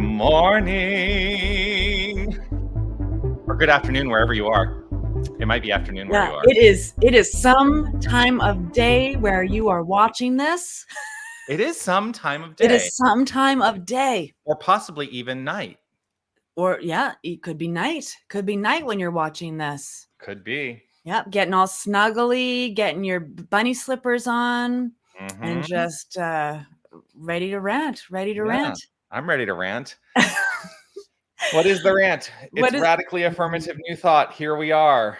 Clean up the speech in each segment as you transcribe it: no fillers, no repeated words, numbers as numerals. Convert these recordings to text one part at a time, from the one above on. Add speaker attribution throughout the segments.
Speaker 1: morning or good afternoon wherever you are. It might be afternoon where you are.
Speaker 2: It is some time of day where you are watching this.
Speaker 1: It is some time of day.
Speaker 2: It is some time of day.
Speaker 1: Or possibly even night.
Speaker 2: Or it could be night. Could be night when you're watching this.
Speaker 1: Could be.
Speaker 2: Yep, getting all snuggly, getting your bunny slippers on, and just ready to rant. Rant.
Speaker 1: I'm ready to rant. What is the rant? It's Radically Affirmative New Thought. Here we are.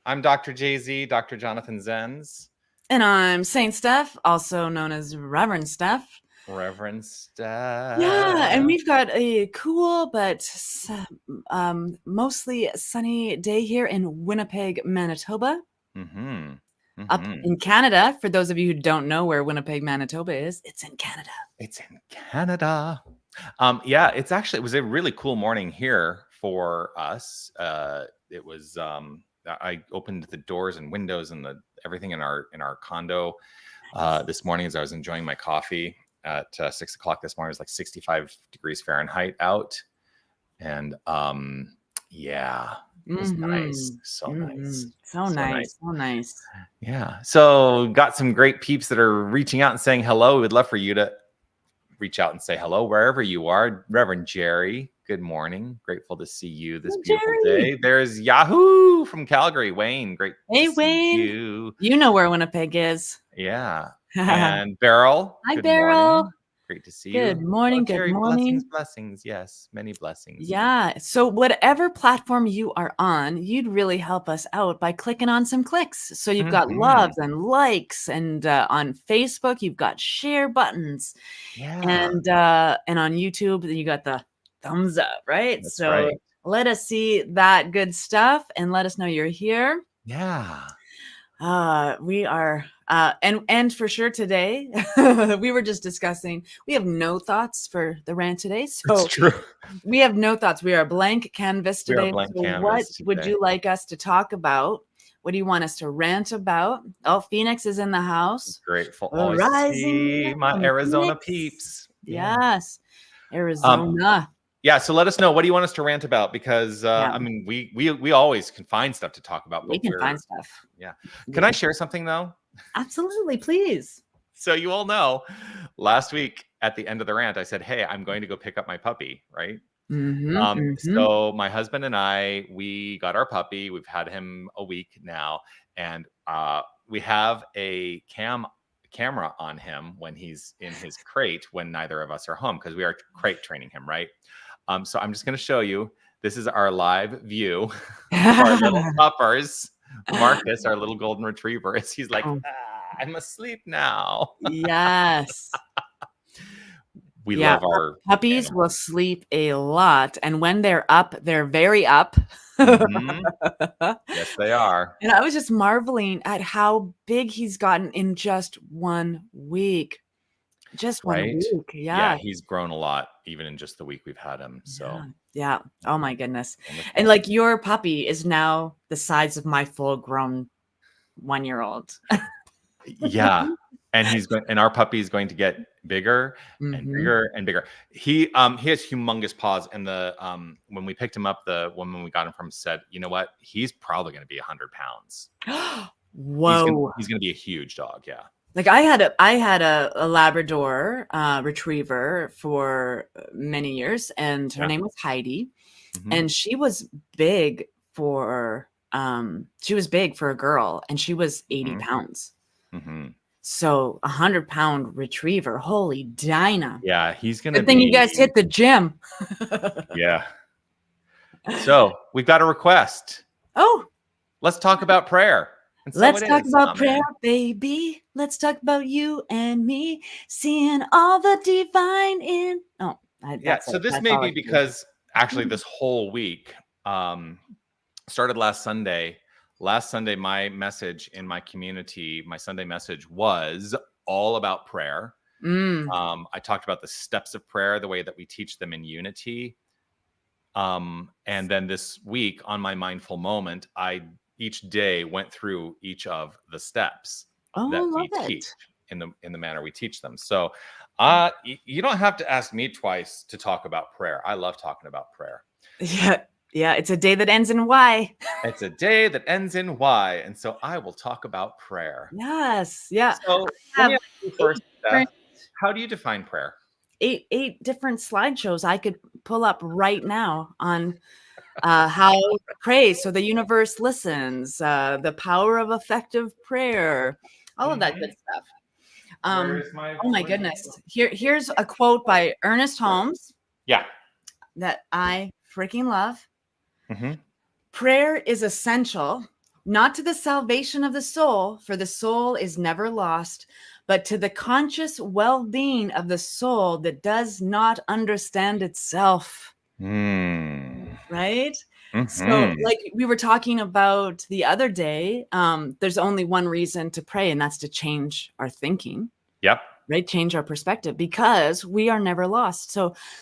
Speaker 1: I'm Dr. Jay-Z, Dr. Jonathan Zenz.
Speaker 2: And I'm St. Steph, also known as Reverend Steph.
Speaker 1: Reverend Steph.
Speaker 2: Yeah, and we've got a cool but mostly sunny day here in Winnipeg, Manitoba. Up in Canada. For those of you who don't know where Winnipeg, Manitoba is, it's in Canada.
Speaker 1: It's in Canada. It was a really cool morning here for us. It was I opened the doors and windows and everything in our condo this morning as I was enjoying my coffee at 6 o'clock this morning. It was like 65 degrees Fahrenheit out, and it was nice. So nice. Yeah. So got some great peeps that are reaching out and saying hello. We'd love for you to reach out and say hello wherever you are. Reverend Jerry, good morning. Grateful to see you this beautiful day. There's Yahoo from Calgary. Wayne, great.
Speaker 2: Hey, Wayne. You know where Winnipeg is.
Speaker 1: Yeah. And Beryl.
Speaker 2: Hi, Beryl.
Speaker 1: Morning. Great to see you.
Speaker 2: Good morning.
Speaker 1: Jerry,
Speaker 2: good morning.
Speaker 1: Blessings. Yes. Many blessings.
Speaker 2: Yeah. So whatever platform you are on, you'd really help us out by clicking on some clicks. So you've got loves and likes, and on Facebook, you've got share buttons.
Speaker 1: Yeah.
Speaker 2: And on YouTube, you got the thumbs up, right?
Speaker 1: That's
Speaker 2: so
Speaker 1: right.
Speaker 2: Let us see that good stuff and let us know you're here.
Speaker 1: Yeah.
Speaker 2: We are, and for sure today, we were just discussing, we have no thoughts for the rant today. So
Speaker 1: it's true.
Speaker 2: We have no thoughts. We are a blank canvas today. What would you like us to talk about? What do you want us to rant about? Oh, Phoenix is in the house.
Speaker 1: Grateful.
Speaker 2: Rising
Speaker 1: my Arizona
Speaker 2: Phoenix.
Speaker 1: peeps.
Speaker 2: Yes. Arizona.
Speaker 1: Yeah, so let us know. What do you want us to rant about? Because I mean, we always can find stuff to talk about.
Speaker 2: We can find stuff.
Speaker 1: Yeah. Can I share something though?
Speaker 2: Absolutely, please.
Speaker 1: So you all know, last week at the end of the rant, I said, "Hey, I'm going to go pick up my puppy." Right. So my husband and I, we got our puppy. We've had him a week now, and we have a camera on him when he's in his crate when neither of us are home, because we are crate training him, right? So I'm just going to show you. This is our live view of our little puppers. Marcus, our little golden retriever, he's like, I'm asleep now.
Speaker 2: Yes.
Speaker 1: We love our
Speaker 2: puppies will sleep a lot. And when they're up, they're very up.
Speaker 1: Yes, they are.
Speaker 2: And I was just marveling at how big he's gotten in just 1 week. Just 1 week.
Speaker 1: Yeah, he's grown a lot, even in just the week we've had him. So
Speaker 2: yeah. Oh my goodness. And like your puppy is now the size of my full-grown 1-year-old.
Speaker 1: Yeah. And our puppy is going to get bigger and bigger and bigger. He has humongous paws. And when we picked him up, the woman we got him from said, you know what? He's probably going to be 100 pounds.
Speaker 2: Whoa.
Speaker 1: He's going to be a huge dog. Yeah.
Speaker 2: Like I had a Labrador retriever for many years, and her name was Heidi, and she was big for a girl, and she was 80 pounds. So 100-pound retriever, holy Dinah!
Speaker 1: Yeah, he's gonna.
Speaker 2: Good thing you guys hit the gym.
Speaker 1: Yeah. So we've got a request.
Speaker 2: Oh,
Speaker 1: let's talk about prayer.
Speaker 2: Let's talk about prayer, baby. Let's talk about you and me, seeing all the divine in. Oh,
Speaker 1: so this may be because actually this whole week started last Sunday. Last Sunday, my message in my community, my Sunday message was all about prayer. I talked about the steps of prayer, the way that we teach them in Unity. And then this week on my mindful moment, I each day went through each of the steps that we teach in the manner we teach them. So You don't have to ask me twice to talk about prayer. I love talking about prayer.
Speaker 2: Yeah, it's a day that ends in Y.
Speaker 1: It's a day that ends in Y, and so I will talk about prayer.
Speaker 2: Yes, yeah.
Speaker 1: So let me ask you first, Steph, how do you define prayer?
Speaker 2: Eight different slideshows I could pull up right now on how to pray so the universe listens, the power of effective prayer, all of that good stuff. Oh my goodness. Here's a quote by Ernest Holmes.
Speaker 1: Yeah.
Speaker 2: That I freaking love. Prayer is essential, not to the salvation of the soul, for the soul is never lost, but to the conscious well-being of the soul that does not understand itself. Right? So like we were talking about the other day, there's only one reason to pray, and that's to change our thinking.
Speaker 1: Yep.
Speaker 2: Right? Change our perspective, because we are never lost.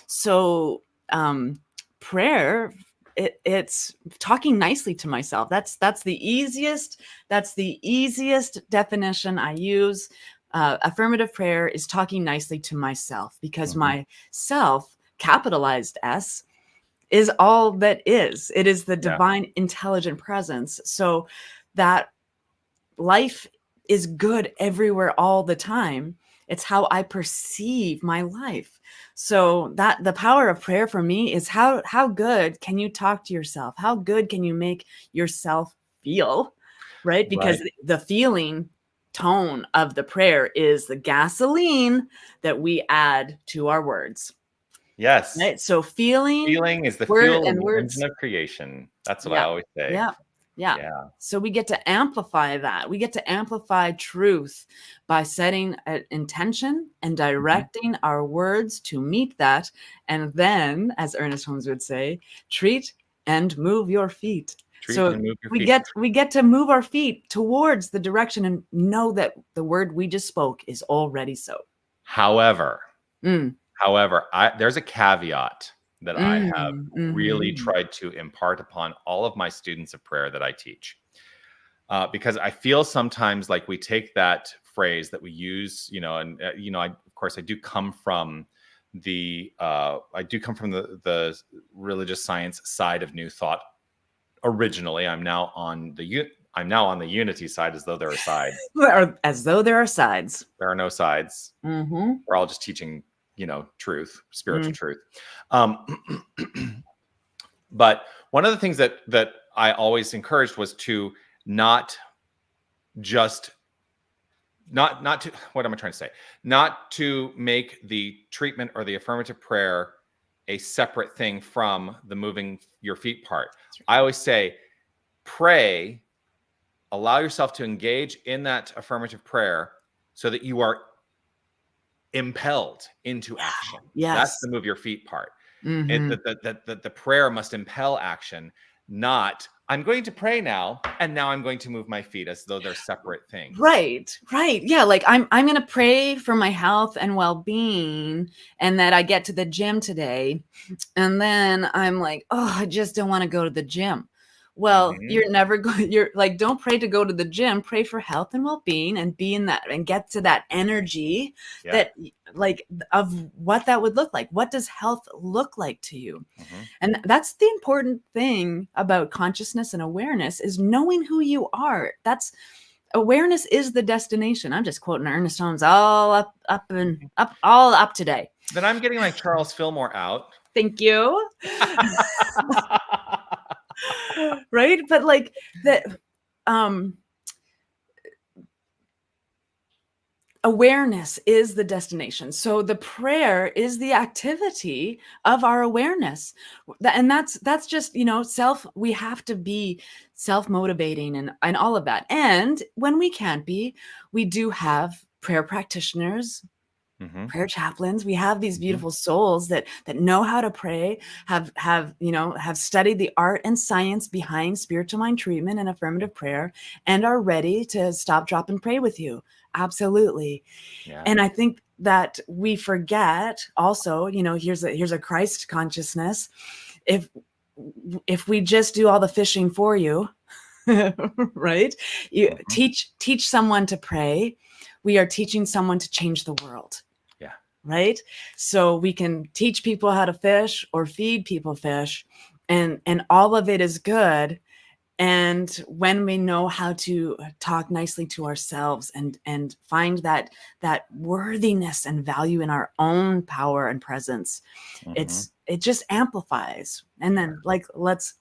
Speaker 2: So prayer, it's talking nicely to myself. That's the easiest definition I use. Affirmative prayer is talking nicely to myself, because my self, capitalized S, is all that is. It is the divine intelligent presence. So that life is good everywhere all the time. It's how I perceive my life. So that the power of prayer for me is how good can you talk to yourself? How good can you make yourself feel? Right? Because the feeling tone of the prayer is the gasoline that we add to our words.
Speaker 1: Yes.
Speaker 2: Right? So feeling
Speaker 1: is the fuel and the engine of creation. That's what I always say.
Speaker 2: Yeah. So we get to amplify that. We get to amplify truth by setting an intention and directing our words to meet that. And then, as Ernest Holmes would say, treat and move your feet. We get to move our feet towards the direction and know that the word we just spoke is already so.
Speaker 1: However, there's a caveat that I have really tried to impart upon all of my students of prayer that I teach. Because I feel sometimes like we take that phrase that we use, of course I do come from the religious science side of New Thought. Originally, I'm now on the unity side, as though there are sides.
Speaker 2: As though there are sides.
Speaker 1: There are no sides. We're all just teaching, truth, spiritual truth. But one of the things that I always encouraged was to not to make the treatment or the affirmative prayer a separate thing from the moving your feet part. I always say, pray, allow yourself to engage in that affirmative prayer so that you are impelled into action.
Speaker 2: Yes.
Speaker 1: That's the move your feet part. And the prayer must impel action, not I'm going to pray now, and now I'm going to move my feet, as though they're separate things.
Speaker 2: Right. Yeah, like I'm going to pray for my health and well-being, and that I get to the gym today, and then I'm like, oh, I just don't want to go to the gym. Well, you're never going. You're like, don't pray to go to the gym. Pray for health and well-being, and be in that, and get to that energy that, like, of what that would look like. What does health look like to you? And that's the important thing about consciousness and awareness, is knowing who you are. Awareness is the destination. I'm just quoting Ernest Holmes all up today.
Speaker 1: Then I'm getting like Charles Fillmore out.
Speaker 2: Thank you. Right? But like that, awareness is the destination. So the prayer is the activity of our awareness. And that's just, we have to be self-motivating and all of that. And when we can't be, we do have prayer practitioners, prayer chaplains. We have these beautiful souls that know how to pray, have studied the art and science behind spiritual mind treatment and affirmative prayer, and are ready to stop, drop, and pray with you. Absolutely. Yeah. And I think that we forget also, here's a Christ consciousness. If we just do all the fishing for you, right? You teach someone to pray. We are teaching someone to change the world.
Speaker 1: Yeah.
Speaker 2: right? So we can teach people how to fish or feed people fish, and all of it is good. And when we know how to talk nicely to ourselves and find that worthiness and value in our own power and presence, it just amplifies. And then like, let's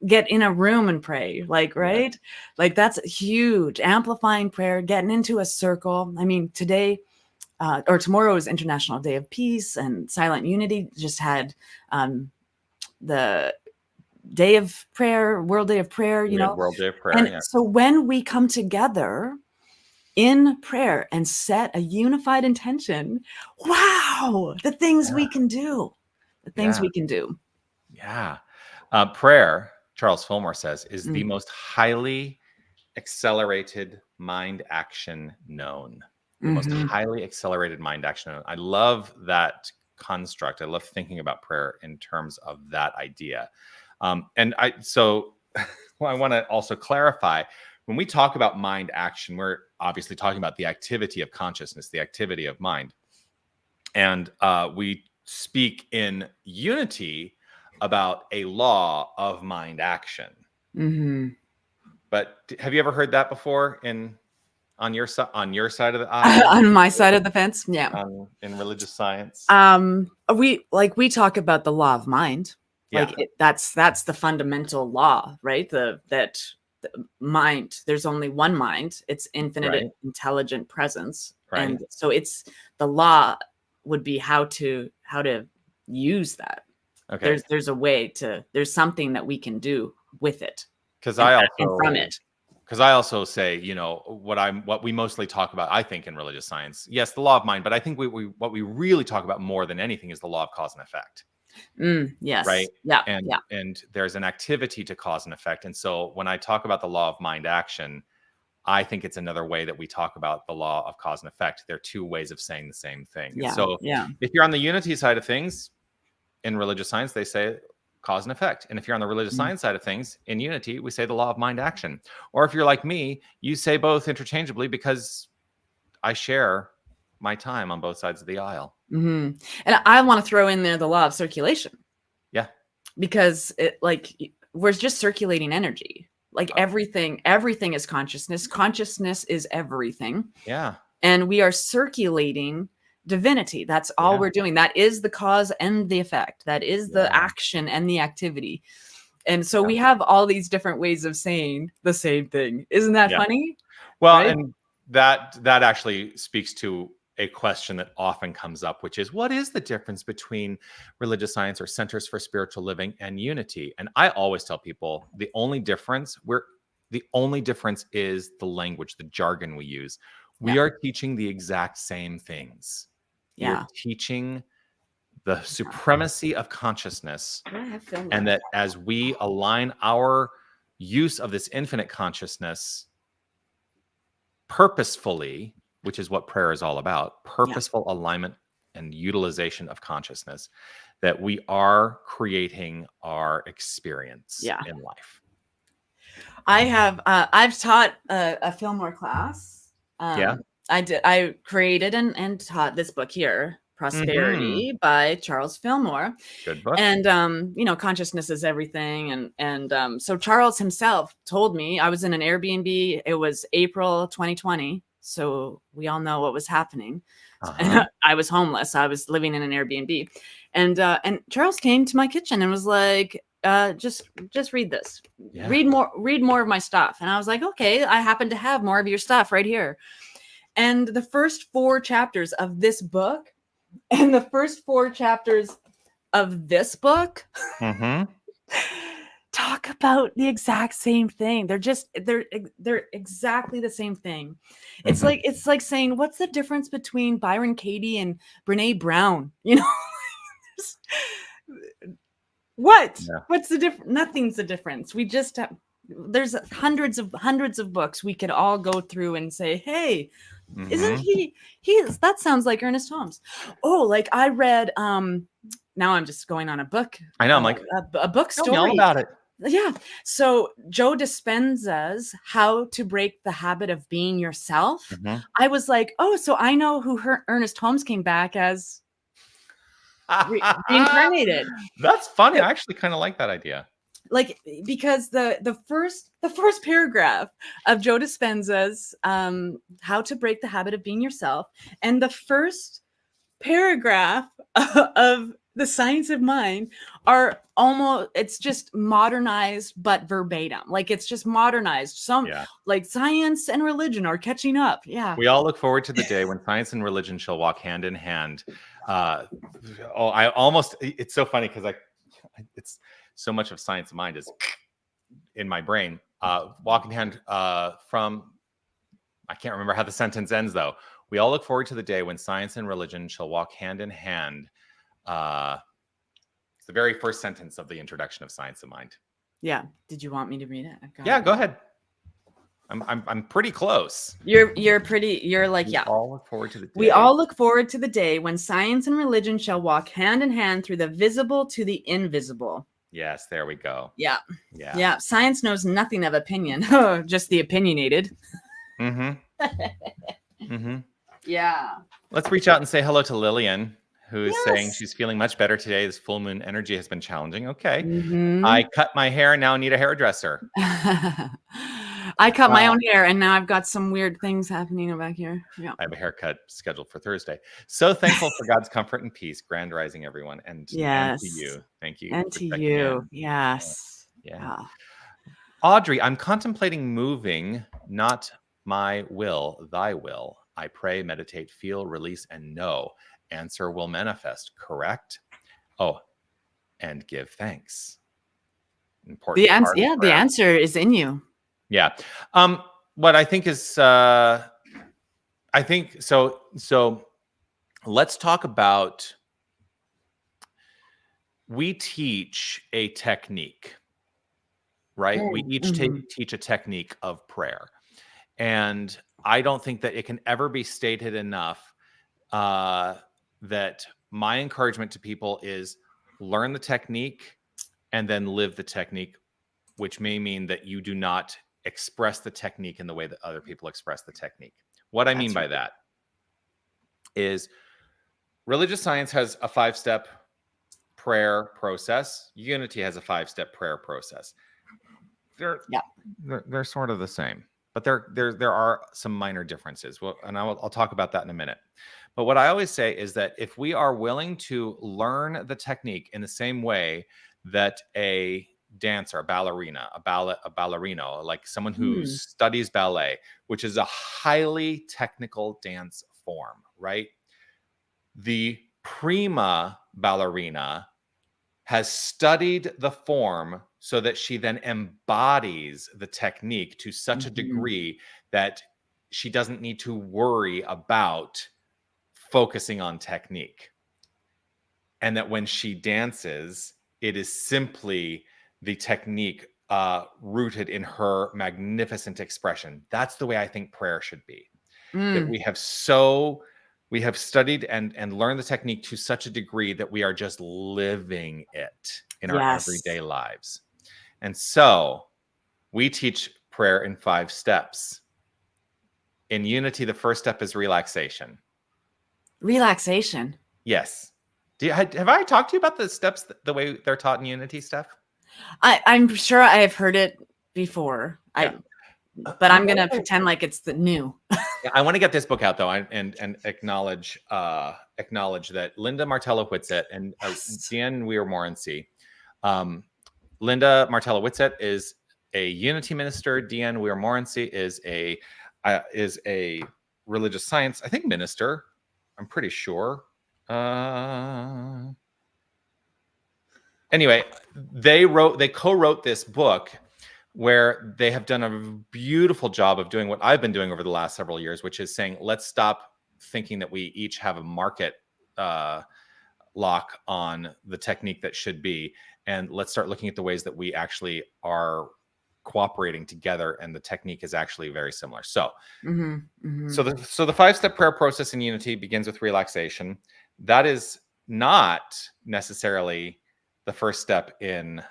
Speaker 2: get in a room and pray, like, right? Like that's huge. Amplifying prayer, getting into a circle. I mean, today or tomorrow is International Day of Peace, and Silent Unity just had the Day of Prayer, World Day of Prayer, you know.
Speaker 1: World Day of Prayer,
Speaker 2: and so when we come together in prayer and set a unified intention, wow, the things we can do, we can do.
Speaker 1: Yeah. Prayer, Charles Fillmore says, is the most highly accelerated mind action known. The most highly accelerated mind action known. I love that construct. I love thinking about prayer in terms of that idea. And I want to also clarify, when we talk about mind action, we're obviously talking about the activity of consciousness, the activity of mind. And we speak in unity about a law of mind action. But have you ever heard that before on your side of the aisle?
Speaker 2: On my side of the fence? Yeah.
Speaker 1: In religious science?
Speaker 2: We talk about the law of mind. Like that's the fundamental law, right? That mind, there's only one mind. It's infinite intelligent presence.
Speaker 1: Right.
Speaker 2: And so it's the law would be how to use that.
Speaker 1: Okay.
Speaker 2: There's a way to, there's something that we can do with it.
Speaker 1: Because I also say, you know, what we mostly talk about, I think, in religious science, yes, the law of mind, but I think what we really talk about more than anything is the law of cause and effect.
Speaker 2: Yes.
Speaker 1: Right.
Speaker 2: Yeah.
Speaker 1: And there's an activity to cause and effect. And so when I talk about the law of mind action, I think it's another way that we talk about the law of cause and effect. They're two ways of saying the same thing.
Speaker 2: Yeah.
Speaker 1: So if you're on the unity side of things in religious science, they say cause and effect. And if you're on the religious science side of things in unity, we say the law of mind action. Or if you're like me, you say both interchangeably because I share my time on both sides of the aisle.
Speaker 2: And I want to throw in there the law of circulation.
Speaker 1: Yeah.
Speaker 2: Because we're just circulating energy. Like everything is consciousness. Consciousness is everything.
Speaker 1: Yeah.
Speaker 2: And we are circulating divinity. That's all we're doing. That is the cause and the effect. That is the action and the activity. And so we have all these different ways of saying the same thing. Isn't that funny?
Speaker 1: Well, right? And that actually speaks to a question that often comes up, which is, what is the difference between religious science or centers for spiritual living and unity? And I always tell people the only difference is the language, the jargon we use. We are teaching the exact same things. We're teaching the supremacy of consciousness, and that as we align our use of this infinite consciousness purposefully, which is what prayer is all about, purposeful alignment and utilization of consciousness, that we are creating our experience in life.
Speaker 2: I've taught a Fillmore class. I created and taught this book here, Prosperity by Charles Fillmore.
Speaker 1: Good book.
Speaker 2: And consciousness is everything. And so Charles himself told me, I was in an Airbnb. It was April 2020. So we all know what was happening. And I was homeless. I was living in an Airbnb. And Charles came to my kitchen and was like, just read this. Read more of my stuff. And I was like, okay, I happen to have more of your stuff right here. And the first 4 chapters of this book and the first 4 chapters of this book talk about the exact same thing. They're exactly the same thing. It's like saying, what's the difference between Byron Katie and Brene Brown? You know, what's the difference? Nothing's the difference. We just have, there's hundreds of books we could all go through and say, hey, isn't he that sounds like Ernest Holmes. Oh, like I read now I'm just going on a book.
Speaker 1: I know, I'm like
Speaker 2: a book story.
Speaker 1: Tell me all about it.
Speaker 2: Yeah. So Joe Dispenza's How to Break the Habit of Being Yourself. I was like, oh, so I know who Ernest Holmes came back as reincarnated.
Speaker 1: That's funny. I actually kind of like that idea.
Speaker 2: Like, because the first paragraph of Joe Dispenza's How to Break the Habit of Being Yourself, and the first paragraph of The Science of Mind are almost, it's just modernized but verbatim. Like, it's just modernized. Like, science and religion are catching up. Yeah.
Speaker 1: We all look forward to the day when science and religion shall walk hand in hand. It's so funny because it's so much of Science of Mind is in my brain. Walking hand from, I can't remember how the sentence ends though. We all look forward to the day when science and religion shall walk hand in hand. It's the very first sentence of the introduction of Science of Mind.
Speaker 2: Yeah. Did you want me to read it?
Speaker 1: Go ahead. I'm pretty close.
Speaker 2: You're like,
Speaker 1: We all look forward to the day.
Speaker 2: We all look forward to the day when science and religion shall walk hand in hand through the visible to the invisible.
Speaker 1: Yes, there we go.
Speaker 2: Yeah. Science knows nothing of opinion, just the opinionated. Yeah.
Speaker 1: Let's reach out and say hello to Lillian, who is saying she's feeling much better today. This full moon energy has been challenging. Okay. I cut my hair and now need a hairdresser.
Speaker 2: I cut my own hair and now I've got some weird things happening back here. Yeah.
Speaker 1: I have a haircut scheduled for Thursday. So thankful for God's comfort and peace. Grand rising, everyone. And to you. Thank you.
Speaker 2: And to you. Yes.
Speaker 1: Yeah. Audrey, I'm contemplating moving, not my will, thy will. I pray, meditate, feel, release, and know. Answer will manifest, correct? Oh, and give thanks. Important.
Speaker 2: The answer is in you.
Speaker 1: Yeah. What I think is, so let's talk about, we teach a technique, right? We each teach a technique of prayer. And I don't think that it can ever be stated enough that my encouragement to people is learn the technique and then live the technique, which may mean that you do not express the technique in the way that other people express the technique. What I mean by that is religious science has a 5-step prayer process. Unity has a 5-step prayer process. They're sort of the same, but there are some minor differences. Well, and I'll talk about that in a minute. But what I always say is that if we are willing to learn the technique in the same way that a dancer, a ballerina, a ballerino, like someone who studies ballet, which is a highly technical dance form, right? The prima ballerina has studied the form so that she then embodies the technique to such a degree that she doesn't need to worry about focusing on technique. And that when she dances, it is simply the technique rooted in her magnificent expression. That's the way I think prayer should be. That we have studied and learned the technique to such a degree that we are just living it in our everyday lives. And so we teach prayer in 5 steps. In Unity, the first step is relaxation.
Speaker 2: Relaxation?
Speaker 1: Yes. Have I talked to you about the steps the way they're taught in Unity, Steph?
Speaker 2: I'm sure I have heard it before. But I'm going to pretend like it's the new.
Speaker 1: I want to get this book out though, and acknowledge that Linda Martella-Whitsett and Deanne Weir-Morency. Linda Martella-Whitsett is a Unity minister. Deanne Weir-Morency is a religious science, I think, minister. I'm pretty sure. Anyway, they co-wrote this book where they have done a beautiful job of doing what I've been doing over the last several years, which is saying, let's stop thinking that we each have a market lock on the technique that should be, and let's start looking at the ways that we actually are cooperating together, and the technique is actually very similar. So, so the 5-step prayer process in Unity begins with relaxation. That is not necessarily the first step in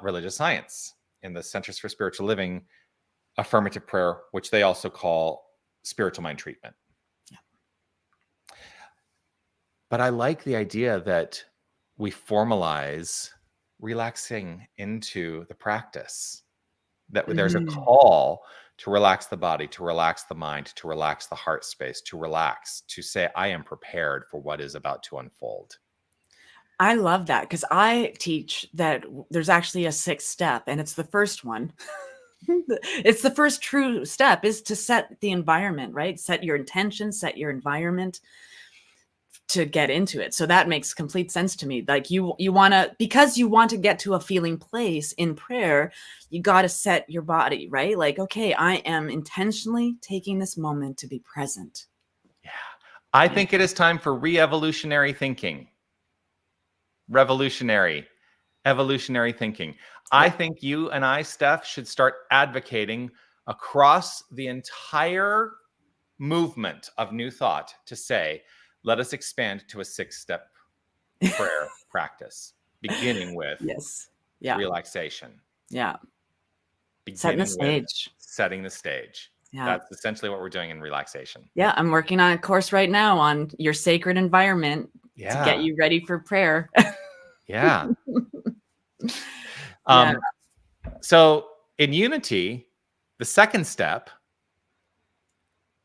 Speaker 1: religious science, in the Centers for Spiritual Living affirmative prayer, which they also call spiritual mind treatment. But I like the idea that we formalize relaxing into the practice, that there's a call to relax the body, to relax the mind, to relax the heart space, to relax, to say, I am prepared for what is about to unfold.
Speaker 2: I love that, because I teach that there's actually a 6th step, and it's the first one. It's the first true step, is to set the environment, right? Set your intention, set your environment to get into it. So that makes complete sense to me. Like you want to, because you want to get to a feeling place in prayer, you got to set your body, right? Like, okay, I am intentionally taking this moment to be present.
Speaker 1: Yeah. I think it is time for re-evolutionary thinking. Revolutionary, evolutionary thinking. I think you and I, Steph, should start advocating across the entire movement of New Thought to say, let us expand to a 6-step prayer practice, beginning with relaxation.
Speaker 2: Yeah.
Speaker 1: Setting the stage. Yeah. That's essentially what we're doing in relaxation.
Speaker 2: Yeah. I'm working on a course right now on your sacred environment to get you ready for prayer.
Speaker 1: Yeah. So in unity, the 2nd step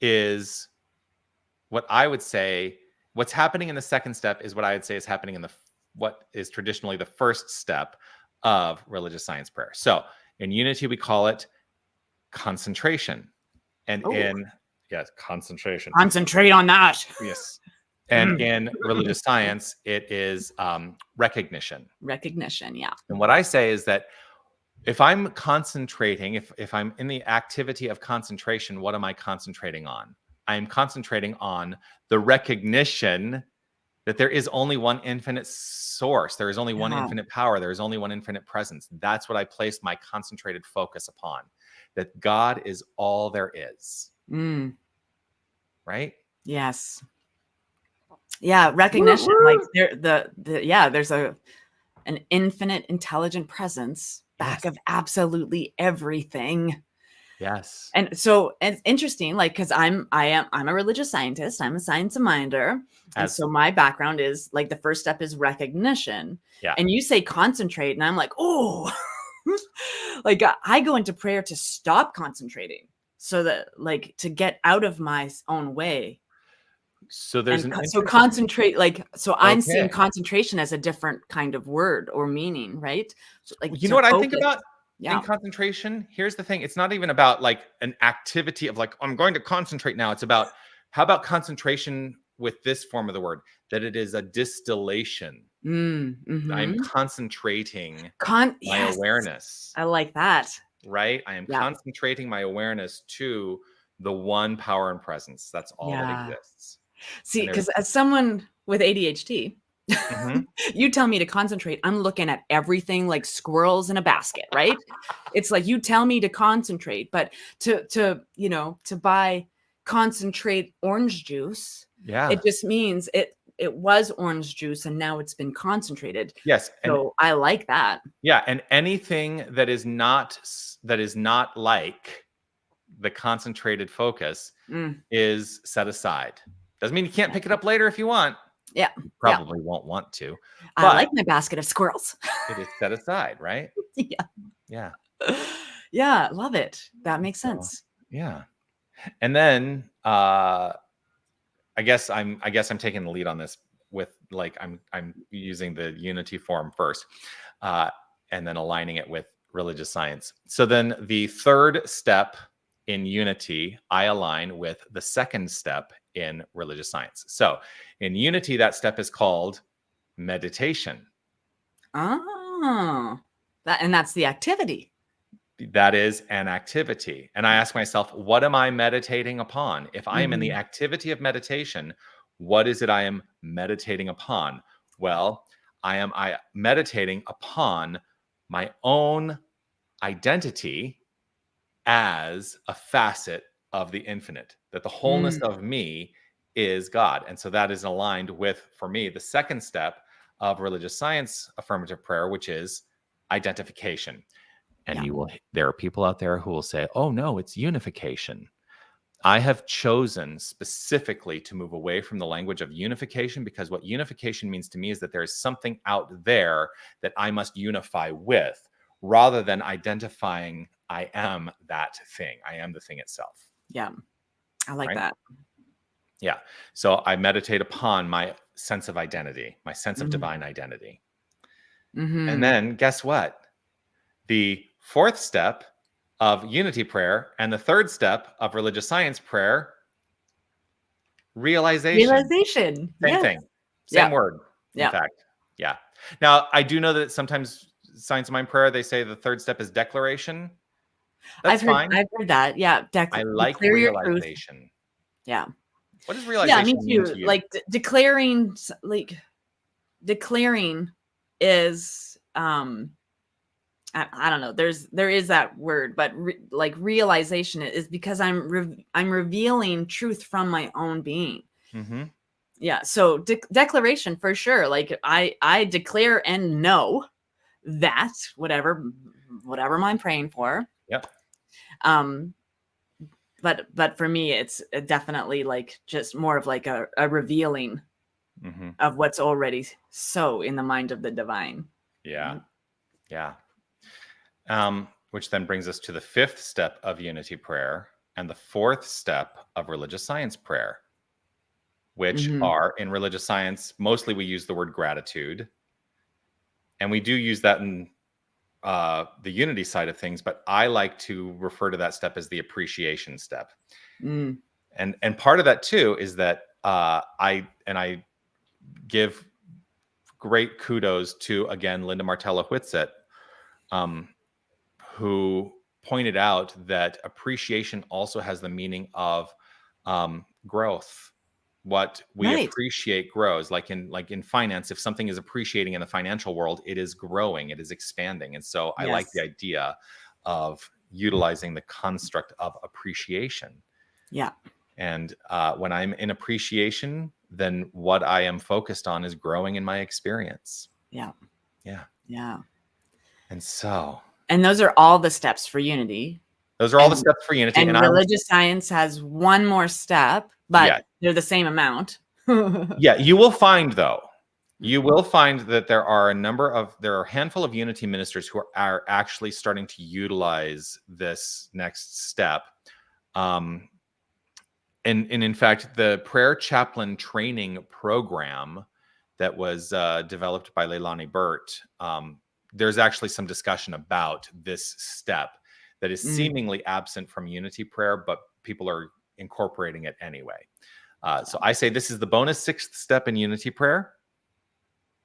Speaker 1: is what I would say, what's happening in the 2nd step is what I would say is happening in what is traditionally the 1st step of religious science prayer. So in unity, we call it concentration. And concentration.
Speaker 2: Concentrate on that.
Speaker 1: Yes. And in religious science, it is recognition.
Speaker 2: Recognition, yeah.
Speaker 1: And what I say is that if I'm concentrating, if I'm in the activity of concentration, what am I concentrating on? I am concentrating on the recognition that there is only one infinite source. There is only one infinite power. There is only one infinite presence. That's what I place my concentrated focus upon, that God is all there is. Right?
Speaker 2: Yes. Yeah, recognition. Like there's an infinite intelligent presence back of absolutely everything.
Speaker 1: Yes.
Speaker 2: And so it's interesting, like, because I'm a religious scientist, I'm a science minder. And so my background is like the first step is recognition.
Speaker 1: Yeah.
Speaker 2: And you say concentrate, and I'm like, oh, like I go into prayer to stop concentrating, so that, like, to get out of my own way.
Speaker 1: So there's
Speaker 2: concentrate, like, so I'm seeing concentration as a different kind of word or meaning, right? So, like,
Speaker 1: you know what I think about in concentration? Here's the thing. It's not even about like an activity of like, I'm going to concentrate now. It's about, how about concentration with this form of the word, that it is a distillation. I'm concentrating my awareness.
Speaker 2: I like that.
Speaker 1: Right? I am concentrating my awareness to the one power and presence. That's all that exists.
Speaker 2: See, because as someone with ADHD, you tell me to concentrate, I'm looking at everything like squirrels in a basket, right? It's like, you tell me to concentrate, but to buy concentrate orange juice, it just means it was orange juice and now it's been concentrated.
Speaker 1: Yes.
Speaker 2: So I like that.
Speaker 1: Yeah. And anything that is not like the concentrated focus is set aside. Doesn't mean you can't pick it up later if you want.
Speaker 2: Yeah.
Speaker 1: Probably won't want to.
Speaker 2: I like my basket of squirrels.
Speaker 1: It is set aside, right?
Speaker 2: Yeah. Yeah. Love it. That makes sense.
Speaker 1: Yeah. And then I guess I'm taking the lead on this with, like, I'm using the unity form first, and then aligning it with religious science. So then the 3rd step in unity, I align with the 2nd step in religious science. So in unity, that step is called meditation.
Speaker 2: Oh, that's the activity.
Speaker 1: That is an activity. And I ask myself, what am I meditating upon? If I am in the activity of meditation, what is it I am meditating upon? Well, I am meditating upon my own identity as a facet of the infinite, that the wholeness of me is God. And so that is aligned with, for me, the 2nd step of religious science affirmative prayer, which is identification. And there are people out there who will say, oh no, it's unification. I have chosen specifically to move away from the language of unification, because what unification means to me is that there is something out there that I must unify with, rather than identifying I am that thing. I am the thing itself.
Speaker 2: Yeah. I like that.
Speaker 1: Yeah. So I meditate upon my sense of identity, my sense of divine identity. And then guess what? The fourth step of unity prayer and the third step of religious science prayer, realization.
Speaker 2: Realization.
Speaker 1: Same thing. Same word. In fact. Yeah. Now, I do know that sometimes Science of Mind prayer, they say the third step is declaration. That's fine.
Speaker 2: I've heard that. Yeah.
Speaker 1: I like realization.
Speaker 2: Yeah.
Speaker 1: What does realization mean to you?
Speaker 2: Like declaring is I don't know. There is that word, but like realization is because I'm revealing truth from my own being. Yeah. So declaration for sure. Like I declare and know that whatever I'm praying for.
Speaker 1: Yep.
Speaker 2: But for me, it's definitely like just more of like a revealing of what's already so in the mind of the divine.
Speaker 1: Yeah. Yeah. Which then brings us to the fifth step of unity prayer and the fourth step of religious science prayer, which are, in religious science, mostly we use the word gratitude. And we do use that in the unity side of things, but I like to refer to that step as the appreciation step. And part of that too is that I give great kudos to, again, Linda Martella-Whitsett, who pointed out that appreciation also has the meaning of growth. What we appreciate grows. Like in finance, if something is appreciating in the financial world, it is growing, it is expanding. And so I like the idea of utilizing the construct of appreciation. Yeah. And when I'm in appreciation, then what I am focused on is growing in my experience. Yeah. Yeah. Yeah. And so.
Speaker 2: And those are all the steps for unity.
Speaker 1: Those are all the steps for unity.
Speaker 2: And religious science has one more step, but they're the same amount.
Speaker 1: Yeah, you will find though, that there are a handful of unity ministers who are actually starting to utilize this next step. And in fact, the prayer chaplain training program that was developed by Leilani Burt, there's actually some discussion about this step that is seemingly absent from unity prayer, but people are incorporating it anyway. So I say this is the bonus sixth step in unity prayer,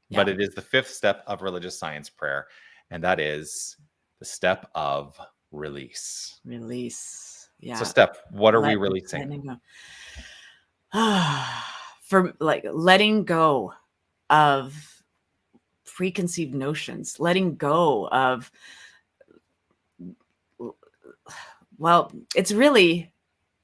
Speaker 1: but it is the fifth step of religious science prayer, and that is the step of release. Release. Yeah. So Steph, what are we releasing?
Speaker 2: For like letting go of preconceived notions, letting go of, well, it's really,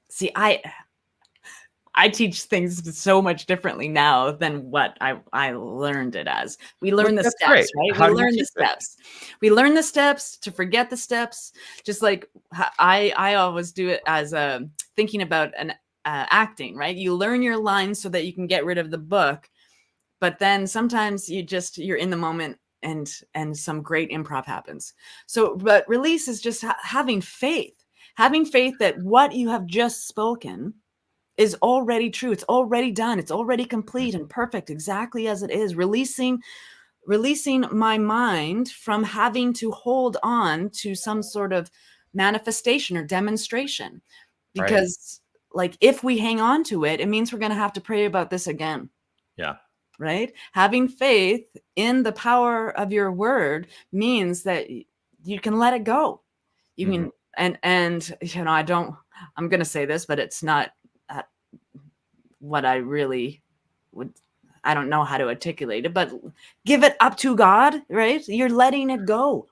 Speaker 2: see, I teach things so much differently now than what I learned it as. We learn the steps, right? We learn the steps. We learn the steps to forget the steps. Just like I always do it as thinking about an acting, right? You learn your lines so that you can get rid of the book. But then sometimes you're in the moment and some great improv happens. So, but release is just having faith that what you have just spoken is already true. It's already done. It's already complete and perfect, exactly as it is. Releasing my mind from having to hold on to some sort of manifestation or demonstration. Because like if we hang on to it, it means we're going to have to pray about this again. Yeah. Right? Having faith in the power of your word means that you can let it go. You can, and you know, I'm going to say this, but it's not what I really would, I don't know how to articulate it, but give it up to God, right? You're letting it go.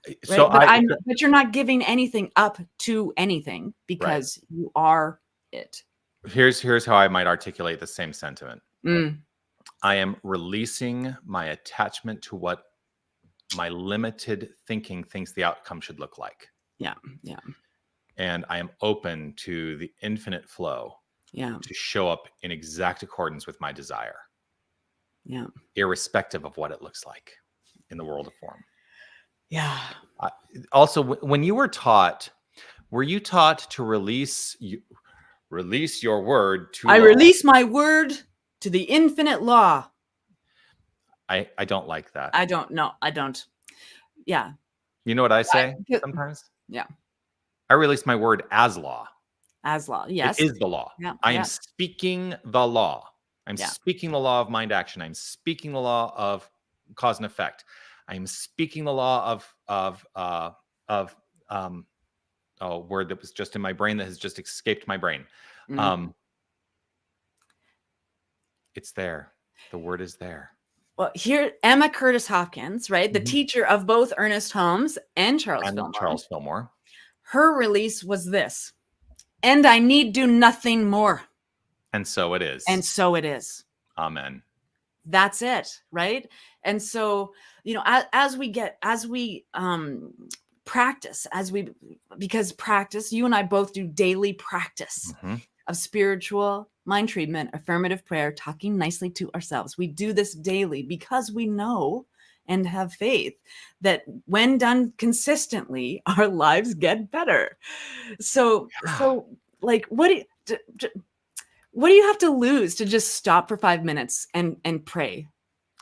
Speaker 2: Right? So but you're not giving anything up to anything because you are it.
Speaker 1: Here's how I might articulate the same sentiment. I am releasing my attachment to what my limited thinking thinks the outcome should look like. Yeah. Yeah. and I am open to the infinite flow to show up in exact accordance with my desire.
Speaker 2: Yeah.
Speaker 1: Irrespective of what it looks like in the world of form.
Speaker 2: Yeah.
Speaker 1: Also, when you were taught, were you taught to release your word to
Speaker 2: I
Speaker 1: law?
Speaker 2: release my word to the infinite law.
Speaker 1: I don't like that.
Speaker 2: I don't know. I don't. Yeah.
Speaker 1: You know what I say sometimes?
Speaker 2: Yeah.
Speaker 1: I release my word as law.
Speaker 2: As law. Yes.
Speaker 1: It is the law.
Speaker 2: Yeah.
Speaker 1: I am speaking the law. I'm speaking the law of mind action. I'm speaking the law of cause and effect. I'm speaking the law of a word that was just in my brain that has just escaped my brain. It's there. The word is there.
Speaker 2: Well, here, Emma Curtis Hopkins, right? The teacher of both Ernest Holmes and Charles Fillmore. Her release was this: and I need do nothing more.
Speaker 1: And so it is.
Speaker 2: And so it is.
Speaker 1: Amen.
Speaker 2: That's it, right? And so, as we practice, because practice, you and I both do daily practice of spiritual mind treatment, affirmative prayer, talking nicely to ourselves. We do this daily because we know and have faith that when done consistently, our lives get better. So like, what do you have to lose to just stop for 5 minutes and pray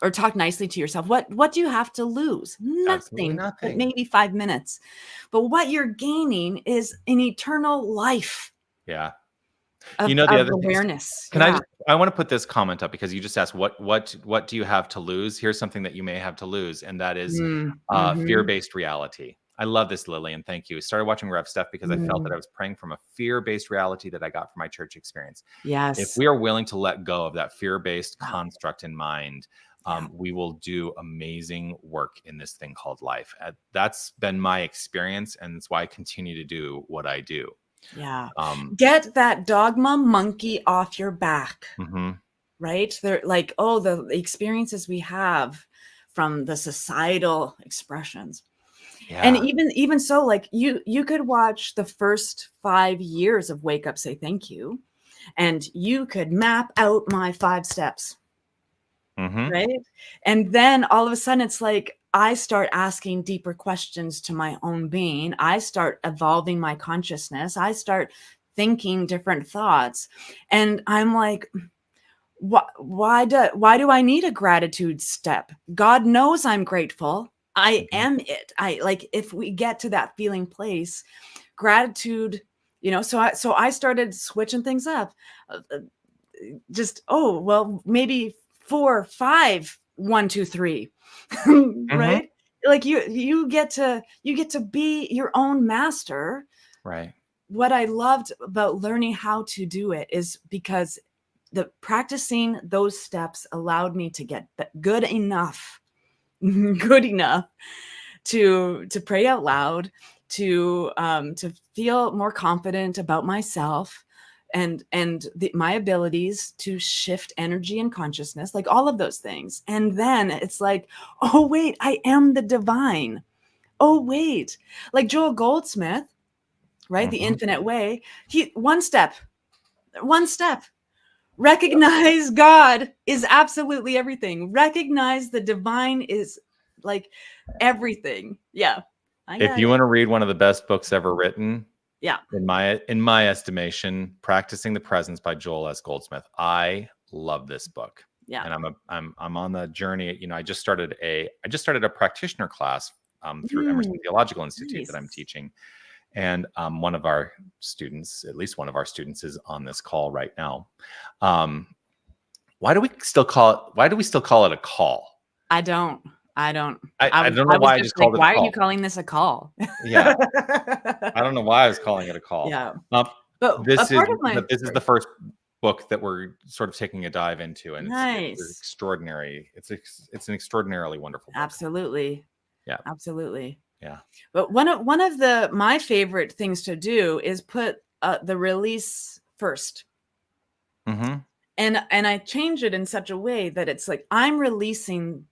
Speaker 2: or talk nicely to yourself? What do you have to lose? Nothing. But maybe 5 minutes. But what you're gaining is an eternal life.
Speaker 1: Yeah.
Speaker 2: Of the other awareness.
Speaker 1: I want to put this comment up because you just asked what do you have to lose? Here's something that you may have to lose, and that is fear-based reality. I love this, Lily, and thank you. I started watching Rev Steph because I felt that I was praying from a fear-based reality that I got from my church experience.
Speaker 2: Yes.
Speaker 1: If we are willing to let go of that fear-based construct in mind, we will do amazing work in this thing called life. That's been my experience, and it's why I continue to do what I do.
Speaker 2: Yeah. Get that dogma monkey off your back. Right? They're like, the experiences we have from the societal expressions. Yeah. And even so, like you could watch the first 5 years of Wake Up, Say Thank You, and you could map out my 5 steps. Right? And then all of a sudden it's like, I start asking deeper questions to my own being. I start evolving my consciousness. I start thinking different thoughts. And I'm like, why do I need a gratitude step? God knows I'm grateful. I am it. If we get to that feeling place, gratitude, so I started switching things up. Maybe 4, 5, 1, 2, 3. Right? Like you get to be your own master.
Speaker 1: Right.
Speaker 2: What I loved about learning how to do it is because the practicing those steps allowed me to get good enough to pray out loud, to feel more confident about myself and my abilities to shift energy and consciousness, like all of those things. And then it's like, oh wait, I am the divine. Oh wait, like Joel Goldsmith, right? The Infinite Way. One step. Recognize God is absolutely everything. Recognize the divine is like everything. Yeah.
Speaker 1: If you want to read one of the best books ever written,
Speaker 2: yeah,
Speaker 1: in my estimation, Practicing the Presence by Joel S. Goldsmith. I love this book.
Speaker 2: Yeah.
Speaker 1: And I'm on the journey. I just started a practitioner class through Emerson Theological Institute that I'm teaching. And one of our students, at least one of our students, is on this call right now. Why do we still call it a call?
Speaker 2: I don't know
Speaker 1: why I just called it a call.
Speaker 2: Why are you calling this a call?
Speaker 1: Yeah. I don't know why I was calling it a call.
Speaker 2: Yeah.
Speaker 1: But this is the first book that we're sort of taking a dive into, and it's extraordinary. It's an extraordinarily wonderful book.
Speaker 2: Absolutely.
Speaker 1: Yeah.
Speaker 2: Absolutely.
Speaker 1: Yeah.
Speaker 2: But one of my favorite things to do is put the release first. And I change it in such a way that it's like I'm releasing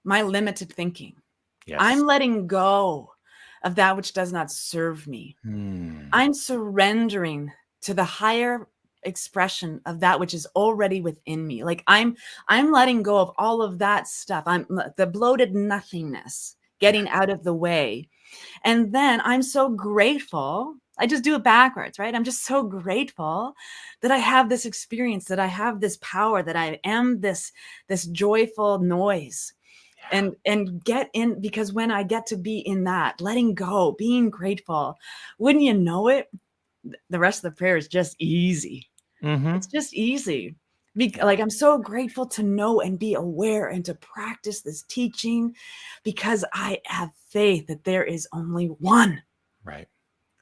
Speaker 2: my limited thinking. Yes. I'm letting go of that which does not serve me.
Speaker 1: Hmm.
Speaker 2: I'm surrendering to the higher expression of that which is already within me. Like I'm letting go of all of that stuff. I'm the bloated nothingness getting out of the way. And then I'm so grateful. I just do it backwards, right? I'm just so grateful that I have this experience, that I have this power, that I am this joyful noise. And get in, because when I get to be in that, letting go, being grateful, wouldn't you know it, the rest of the prayer is just easy. It's just easy. Like, I'm so grateful to know and be aware and to practice this teaching, because I have faith that there is only one.
Speaker 1: Right.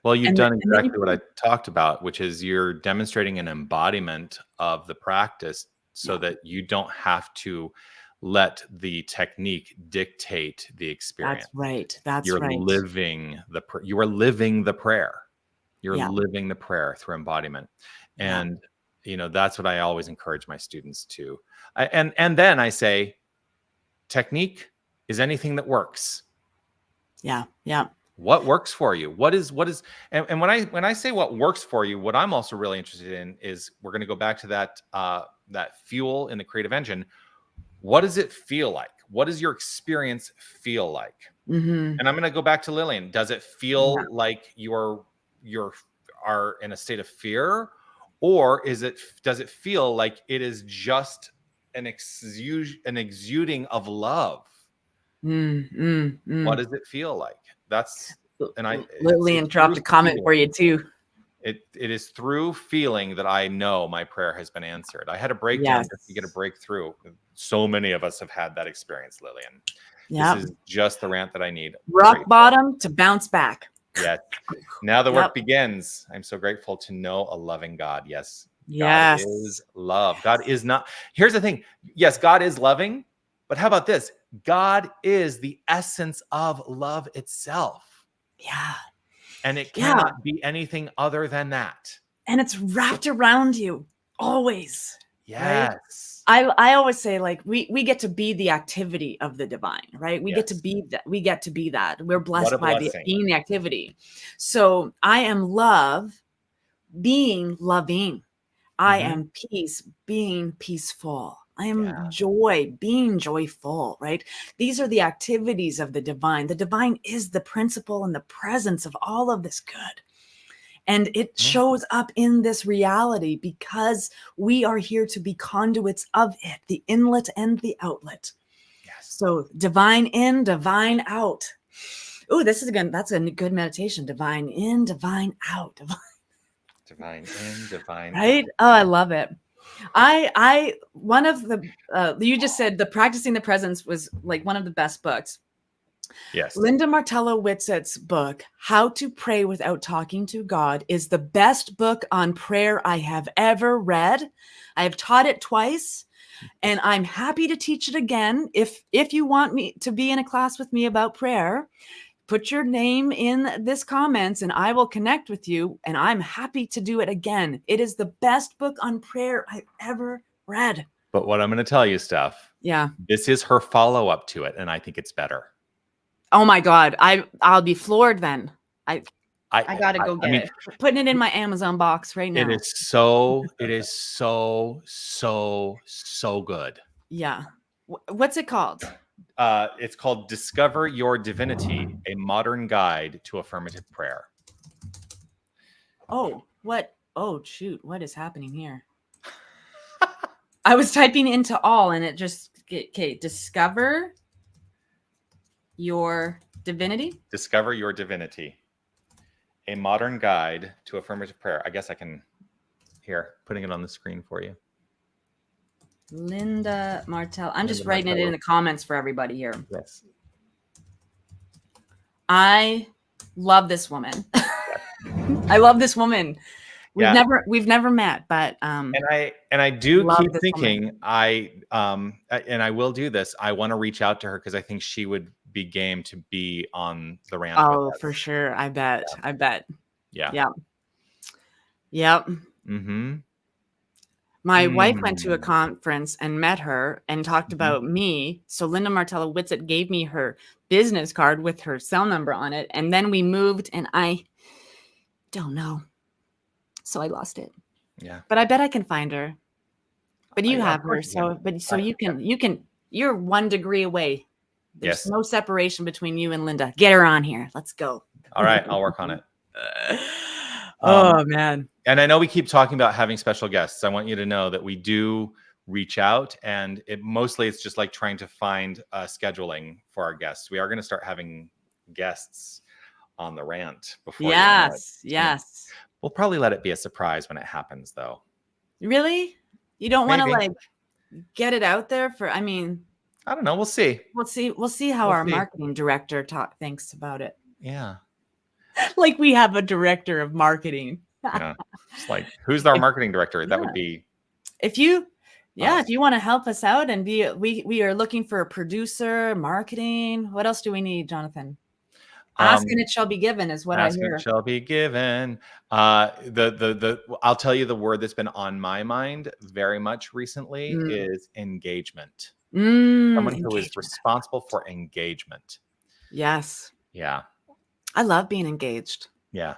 Speaker 1: Well, you've done exactly what I talked about, which is you're demonstrating an embodiment of the practice so that you don't have to let the technique dictate the experience.
Speaker 2: That's right. That's
Speaker 1: You're
Speaker 2: right.
Speaker 1: you are living the prayer. You're
Speaker 2: Yeah.
Speaker 1: living the prayer through embodiment. And, that's what I always encourage my students to. And then I say, technique is anything that works.
Speaker 2: Yeah. Yeah.
Speaker 1: What works for you? What is, and when I say what works for you, what I'm also really interested in is, we're going to go back to that fuel in the creative engine. What does it feel like? What does your experience feel like? And I'm going to go back to Lillian. Does it feel like you are in a state of fear, or does it feel like it is just an exuding of love? What does it feel like?
Speaker 2: Lillian dropped a comment for you too.
Speaker 1: It is through feeling that I know my prayer has been answered. I had a breakdown just to get a breakthrough. So many of us have had that experience, Lillian. This is just the rant that I need.
Speaker 2: Rock bottom to bounce back.
Speaker 1: Yes. Now the work begins. I'm so grateful to know a loving God. Yes.
Speaker 2: Yes.
Speaker 1: God is love. God is not. Here's the thing. Yes, God is loving. But how about this? God is the essence of love itself.
Speaker 2: Yeah.
Speaker 1: And it cannot be anything other than that.
Speaker 2: And it's wrapped around you always.
Speaker 1: Yes.
Speaker 2: Right? I always say, like, we get to be the activity of the divine, right? We get to be that. We get to be that. We're blessed by being the activity. So I am love, being loving. I am peace, being peaceful. I am joy, being joyful, right? These are the activities of the divine. The divine is the principle and the presence of all of this good. And it shows up in this reality because we are here to be conduits of it, the inlet and the outlet. Yes. So divine in, divine out. Oh, that's a good meditation. Divine in, divine out.
Speaker 1: Divine in, divine
Speaker 2: right?
Speaker 1: out.
Speaker 2: Oh, I love it. One of the, you just said the Practicing the Presence was like one of the best books.
Speaker 1: Yes.
Speaker 2: Linda Martello Whitsett's book, How to Pray Without Talking to God, is the best book on prayer I have ever read. I have taught it twice, and I'm happy to teach it again. If you want me to be in a class with me about prayer, put your name in this comments and I will connect with you, and I'm happy to do it again. It is the best book on prayer I've ever read.
Speaker 1: But what I'm going to tell you, Steph, this is her follow-up to it, and I think it's better.
Speaker 2: Oh my God. I'll be floored then. I got to go get it. Putting it in my Amazon box right now.
Speaker 1: It is so good.
Speaker 2: Yeah. What's it called?
Speaker 1: It's called Discover Your Divinity, a Modern Guide to Affirmative Prayer.
Speaker 2: Oh, what? Oh, shoot. What is happening here? I was typing into all and it just, okay, Discover Your Divinity?
Speaker 1: Discover Your Divinity, a Modern Guide to Affirmative Prayer. I guess I can, putting it on the screen for you.
Speaker 2: Linda Martello. I'm just writing it in the comments for everybody here.
Speaker 1: Yes.
Speaker 2: I love this woman. I love this woman. We've never met, but
Speaker 1: and I do keep thinking woman. And I will do this. I want to reach out to her because I think she would be game to be on the rant.
Speaker 2: Oh, for sure. I bet. Yeah.
Speaker 1: Yeah.
Speaker 2: Yep.
Speaker 1: Mm-hmm.
Speaker 2: My wife went to a conference and met her and talked about me. So Linda Martella Whitsett gave me her business card with her cell number on it. And then we moved and I don't know. So I lost it.
Speaker 1: Yeah.
Speaker 2: But I bet I can find her. But you have her. You're 1 degree away. There's no separation between you and Linda. Get her on here. Let's go.
Speaker 1: All right. I'll work on it.
Speaker 2: Oh, man.
Speaker 1: And I know we keep talking about having special guests. I want you to know that we do reach out, and it's just like trying to find scheduling for our guests. We are going to start having guests on the rant before.
Speaker 2: Yes.
Speaker 1: We'll probably let it be a surprise when it happens, though.
Speaker 2: Really? You don't want to get it out there for, I mean,
Speaker 1: I don't know. We'll see.
Speaker 2: We'll see how our marketing director thinks about it.
Speaker 1: Yeah.
Speaker 2: Like we have a director of marketing.
Speaker 1: Yeah. It's like, who's our marketing director? That would be.
Speaker 2: If you want to help us out and we are looking for a producer, marketing. What else do we need, Jonathan? Ask and it shall be given is what I hear.
Speaker 1: Ask and it shall be given. I'll tell you the word that's been on my mind very much recently is engagement. Someone who is responsible for engagement.
Speaker 2: Yes.
Speaker 1: Yeah.
Speaker 2: I love being engaged.
Speaker 1: Yeah.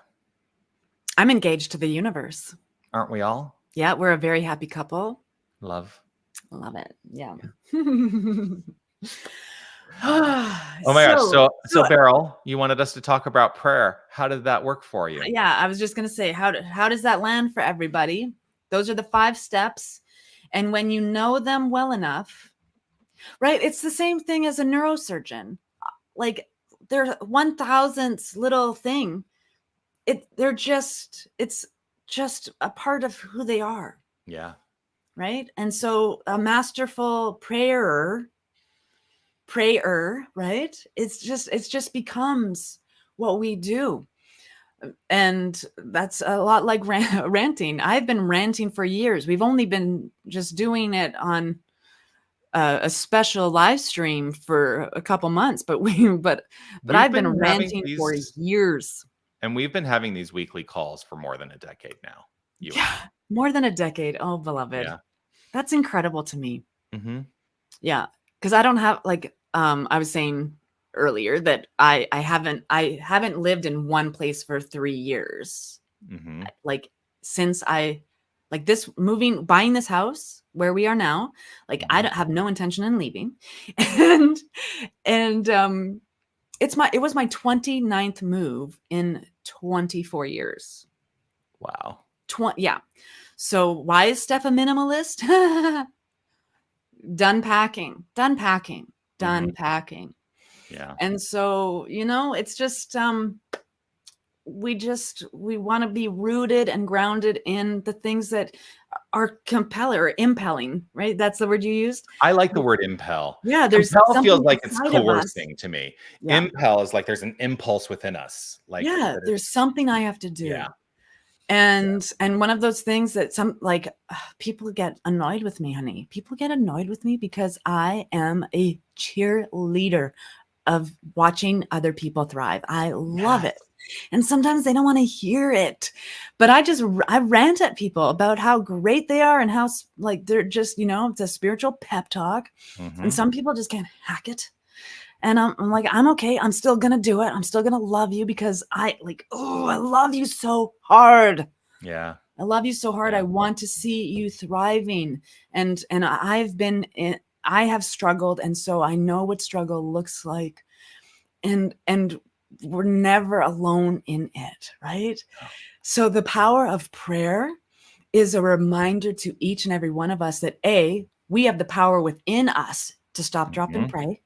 Speaker 2: I'm engaged to the universe.
Speaker 1: Aren't we all?
Speaker 2: Yeah, we're a very happy couple.
Speaker 1: Love
Speaker 2: it. Yeah.
Speaker 1: Oh my gosh. So Beryl, you wanted us to talk about prayer. How did that work for you?
Speaker 2: Yeah, I was just going to say, how does that land for everybody? Those are the 5 steps. And when you know them well enough, right? It's the same thing as a neurosurgeon. Like their 1,000th little thing. It's just a part of who they are.
Speaker 1: Yeah.
Speaker 2: Right. And so a masterful prayer, right? It's just becomes what we do. And that's a lot like ranting. I've been ranting for years. We've only been just doing it on a special live stream for a couple months, but I've been ranting for years.
Speaker 1: And we've been having these weekly calls for more than a decade now.
Speaker 2: More than a decade. Oh, beloved. Yeah. That's incredible to me.
Speaker 1: Mm-hmm.
Speaker 2: Yeah. Because I don't have I was saying earlier that I haven't lived in one place for 3 years.
Speaker 1: Mm-hmm.
Speaker 2: Like since buying this house where we are now, like I don't have no intention in leaving. And it was my 29th move in 24 years.
Speaker 1: Wow.
Speaker 2: Yeah. So why is Steph a minimalist? Done packing.
Speaker 1: Yeah.
Speaker 2: And so, it's just, we want to be rooted and grounded in the things that are impelling, right? That's the word you used.
Speaker 1: I like the word impel.
Speaker 2: Yeah.
Speaker 1: Compel feels like it's coercing to me. Yeah. Impel is like there's an impulse within us. Like
Speaker 2: there's something I have to do.
Speaker 1: Yeah.
Speaker 2: And one of those things that people get annoyed with me, honey. People get annoyed with me because I am a cheerleader of watching other people thrive. I love it. And sometimes they don't want to hear it, but I rant at people about how great they are and how they're just, it's a spiritual pep talk. Mm-hmm. And some people just can't hack it. And I'm like, I'm okay. I'm still going to do it. I'm still going to love you because I love you so hard.
Speaker 1: Yeah.
Speaker 2: I love you so hard. Yeah. I want to see you thriving. And I have struggled. And so I know what struggle looks like. And we're never alone in it. Right. Oh. So the power of prayer is a reminder to each and every one of us that we have the power within us to stop, drop, and pray.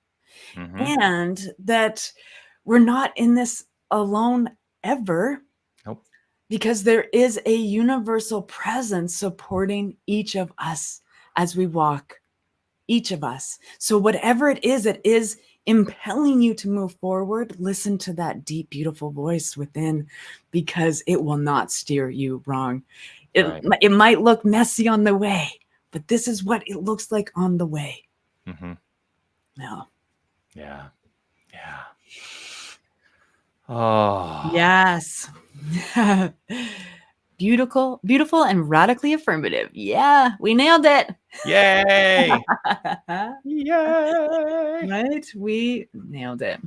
Speaker 2: Mm-hmm. And that we're not in this alone ever.
Speaker 1: Nope.
Speaker 2: Because there is a universal presence supporting each of us as we walk, each of us. So whatever it is that is impelling you to move forward, listen to that deep, beautiful voice within, because it will not steer you wrong. It might look messy on the way, but this is what it looks like on the way.
Speaker 1: Mm-hmm.
Speaker 2: No.
Speaker 1: Yeah. Yeah. Oh.
Speaker 2: Yes. Beautiful, beautiful, and radically affirmative. Yeah, we nailed it.
Speaker 1: Yay! Yay!
Speaker 2: Right? We nailed it.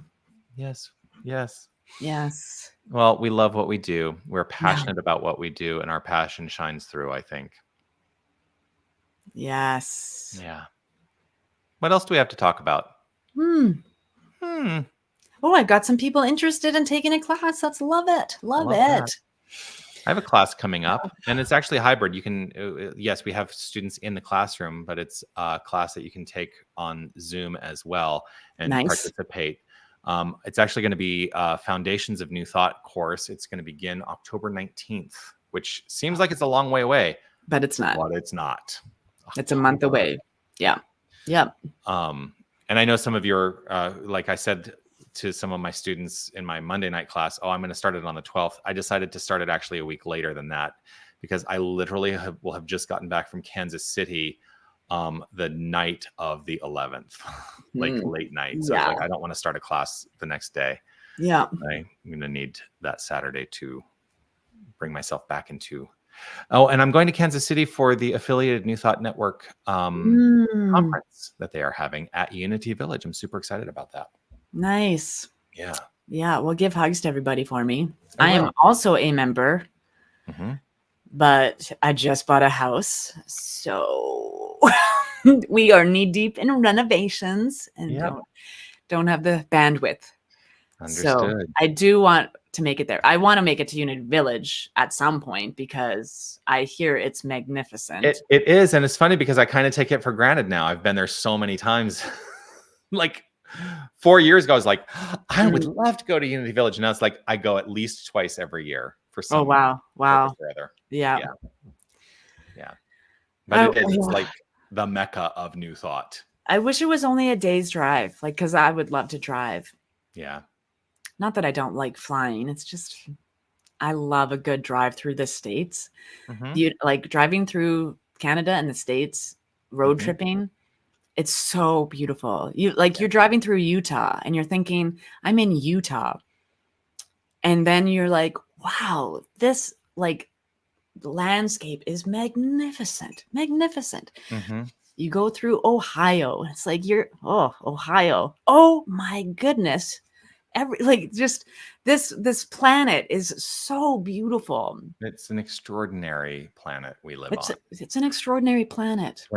Speaker 1: Yes. Yes.
Speaker 2: Yes.
Speaker 1: Well, we love what we do. We're
Speaker 2: Yeah.
Speaker 1: passionate about what we do, and our passion shines through, I think.
Speaker 2: Yes.
Speaker 1: Yeah. What else do we have to talk about?
Speaker 2: Oh, I've got some people interested in taking a class. Let's love it. Love it.
Speaker 1: That. I have a class coming up, and it's actually hybrid. You can, yes, we have students in the classroom, but it's a class that you can take on Zoom as well and participate. It's actually going to be Foundations of New Thought course. It's going to begin October 19th, which seems like it's a long way away.
Speaker 2: But it's not.
Speaker 1: But it's not.
Speaker 2: It's a month away. Yeah. Yep.
Speaker 1: And I know some of your, like I said to some of my students in my Monday night class, I'm going to start it on the 12th. I decided to start it actually a week later than that because I literally will have just gotten back from Kansas City the night of the 11th, like late night. So I was like, I don't want to start a class the next day.
Speaker 2: Yeah.
Speaker 1: I'm going to need that Saturday to bring myself back into. Oh, and I'm going to Kansas City for the Affiliated New Thought Network conference that they are having at Unity Village. I'm super excited about that.
Speaker 2: Nice.
Speaker 1: Yeah.
Speaker 2: Yeah. Well, give hugs to everybody for me. I am also a member, but I just bought a house. So we are knee deep in renovations and don't have the bandwidth.
Speaker 1: Understood.
Speaker 2: So I do want to make it there. I want to make it to Unity Village at some point because I hear it's magnificent.
Speaker 1: It is. And it's funny because I kind of take it for granted now. I've been there so many times. Like 4 years ago, I was like, I would love to go to Unity Village. Now it's like I go at least twice every year for some
Speaker 2: wow.
Speaker 1: purpose or other.
Speaker 2: Yeah.
Speaker 1: But it's like the mecca of New Thought.
Speaker 2: I wish it was only a day's drive, like, because I would love to drive.
Speaker 1: Yeah.
Speaker 2: Not that I don't like flying. It's just I love a good drive through the States. You like driving through Canada and the States, road tripping. It's so beautiful. You're driving through Utah and you're thinking, I'm in Utah. And then you're like, wow, this like landscape is magnificent. Magnificent. You go through Ohio. It's like Ohio. Oh my goodness. This planet is so beautiful.
Speaker 1: It's an extraordinary planet we live on.
Speaker 2: It's an extraordinary planet.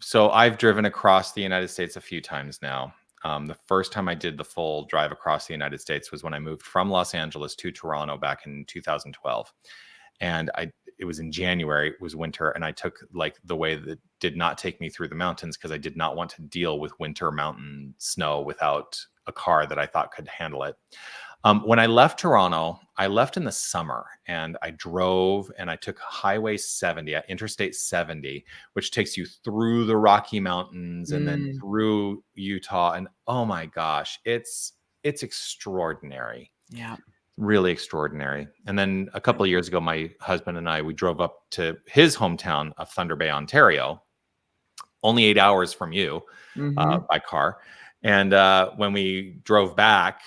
Speaker 1: So I've driven across the United States a few times now. The first time I did the full drive across the United States was when I moved from Los Angeles to Toronto back in 2012. And it was in January, it was winter, and I took like the way that did not take me through the mountains because I did not want to deal with winter mountain snow without a car that I thought could handle it. When I left Toronto, I left in the summer and I drove and I took Highway 70, Interstate 70, which takes you through the Rocky Mountains and then through Utah. And oh my gosh, it's extraordinary.
Speaker 2: Yeah.
Speaker 1: Really extraordinary. And then a couple of years ago, my husband and I, we drove up to his hometown of Thunder Bay, Ontario, only 8 hours from you by car. And when we drove back,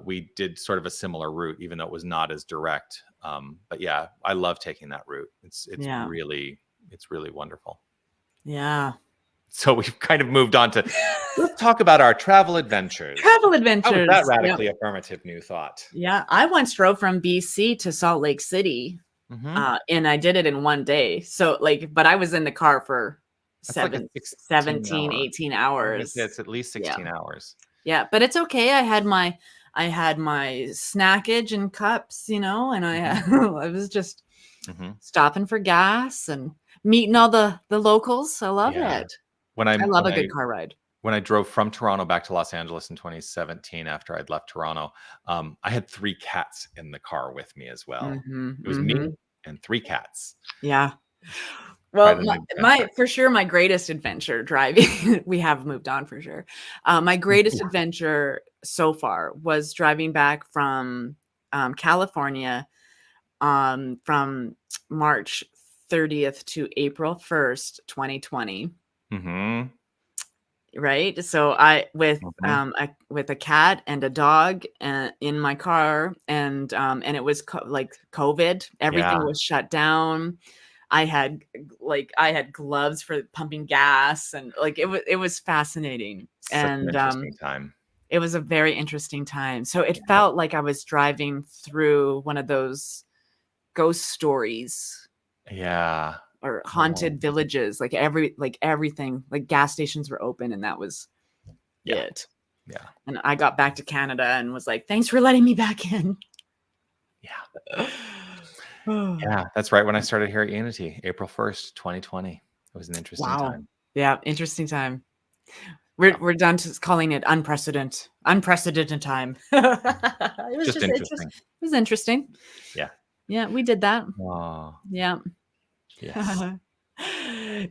Speaker 1: we did sort of a similar route, even though it was not as direct. But yeah, I love taking that route. It's really wonderful.
Speaker 2: Yeah.
Speaker 1: So we've kind of moved on to let's talk about our travel adventures.
Speaker 2: Travel adventures.
Speaker 1: How was that radically affirmative new thought?
Speaker 2: Yeah, I once drove from BC to Salt Lake City, and I did it in one day. So but I was in the car for 18 hours.
Speaker 1: It's at least 16 hours.
Speaker 2: Yeah, but it's okay. I had my snackage and cups, and I was just stopping for gas and meeting all the locals. I love it. I love a good car ride.
Speaker 1: When I drove from Toronto back to Los Angeles in 2017, after I'd left Toronto, I had 3 cats in the car with me as well. It was me and 3 cats.
Speaker 2: Yeah. Well, my greatest adventure driving, we have moved on for sure. My greatest adventure so far was driving back from California from March 30th to April 1st, 2020. Right. So I with a cat and a dog in my car, and it was like COVID. Everything was shut down. I had gloves for pumping gas, and like it was fascinating.
Speaker 1: Such an interesting time.
Speaker 2: It was a very interesting time. So it felt like I was driving through one of those ghost stories.
Speaker 1: Yeah.
Speaker 2: Or haunted villages, like everything, like gas stations were open, and that was it.
Speaker 1: Yeah.
Speaker 2: And I got back to Canada and was like, thanks for letting me back in.
Speaker 1: Yeah. Yeah, that's right when I started here at Unity, April 1st, 2020. It was an interesting time.
Speaker 2: Yeah, interesting time. We're done to calling it unprecedented time. It was
Speaker 1: just interesting.
Speaker 2: It was interesting. Yeah, we did that. Yeah.
Speaker 1: Yes.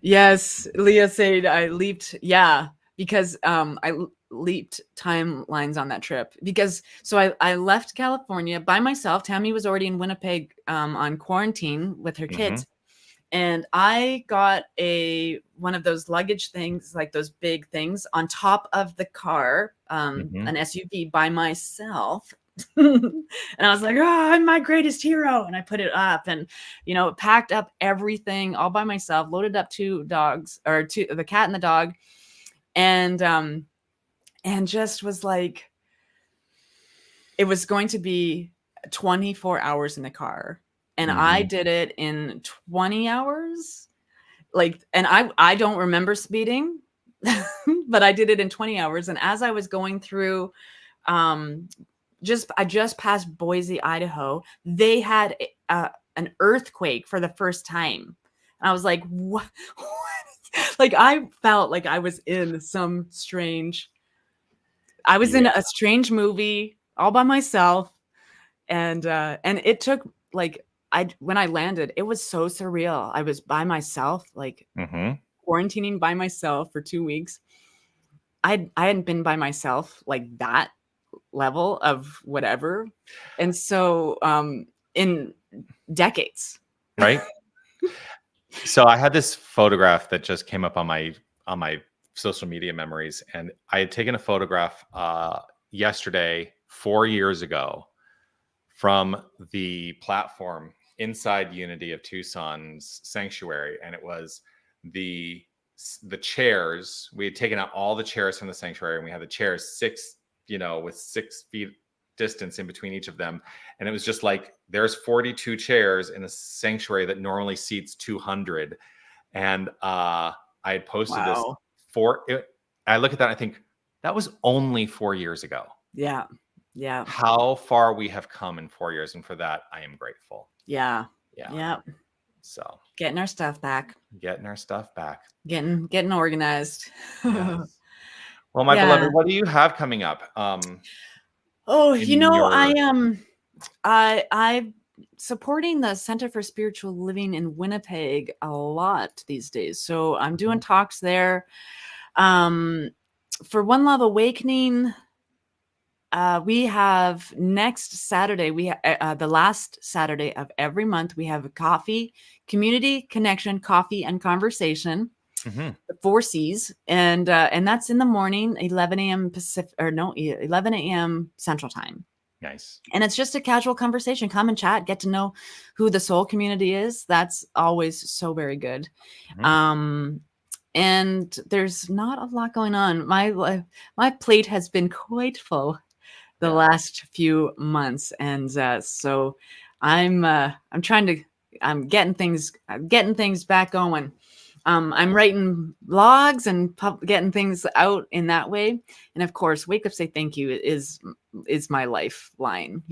Speaker 2: Yes, Leah said I leaped. Yeah, because I leaped timelines on that trip, because I left California by myself. Tammy was already in Winnipeg on quarantine with her kids, and I got one of those luggage things, like those big things on top of the car, an SUV by myself. And I was like, oh, I'm my greatest hero. And I put it up and, packed up everything all by myself, loaded up the cat and the dog. And just was like, it was going to be 24 hours in the car. And I did it in 20 hours. And I don't remember speeding, but I did it in 20 hours. And as I was going through, I just passed Boise, Idaho. They had an earthquake for the first time. And I was like, what? Like, I felt like I was in some strange, in a strange movie all by myself. And it took when I landed, it was so surreal. I was by myself, quarantining by myself for 2 weeks. I hadn't been by myself like that level of whatever, and so in decades,
Speaker 1: right? So I had this photograph that just came up on my social media memories, and I had taken a photograph yesterday 4 years ago from the platform inside Unity of Tucson's sanctuary, and it was the chairs. We had taken out all the chairs from the sanctuary, and we had the chairs with 6 feet distance in between each of them. And it was just like, there's 42 chairs in a sanctuary that normally seats 200. And I had posted this I look at that and I think, that was only 4 years ago.
Speaker 2: Yeah.
Speaker 1: How far we have come in 4 years. And for that, I am grateful.
Speaker 2: Yeah.
Speaker 1: So
Speaker 2: getting our stuff back.
Speaker 1: Getting
Speaker 2: organized.
Speaker 1: Yes. Well, my beloved, what do you have coming up?
Speaker 2: I'm supporting the Center for Spiritual Living in Winnipeg a lot these days. So I'm doing talks there. For One Love Awakening, we have next Saturday, the last Saturday of every month, we have a coffee, community, connection, coffee, and conversation. The 4 C's, and that's in the morning, 11 a.m. 11 a.m. Central Time.
Speaker 1: Nice.
Speaker 2: And it's just a casual conversation. Come and chat, get to know who the soul community is. That's always so very good. And there's not a lot going on. My plate has been quite full the last few months, and so I'm getting things back going. I'm writing blogs and getting things out in that way. And of course, Wake Up Say Thank You is my lifeline,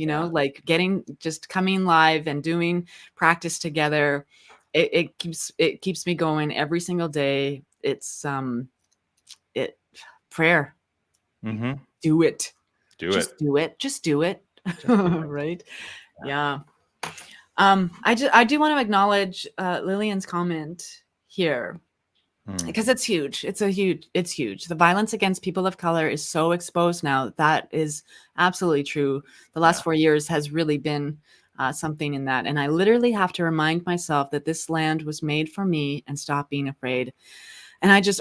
Speaker 2: just coming live and doing practice together. It keeps me going every single day. It's prayer. Do it. Just do it. Right. Yeah. I do want to acknowledge Lillian's comment here, because it's huge. It's huge. The violence against people of color is so exposed now. That is absolutely true. The last 4 years has really been something in that. And I literally have to remind myself that this land was made for me and stop being afraid. And I just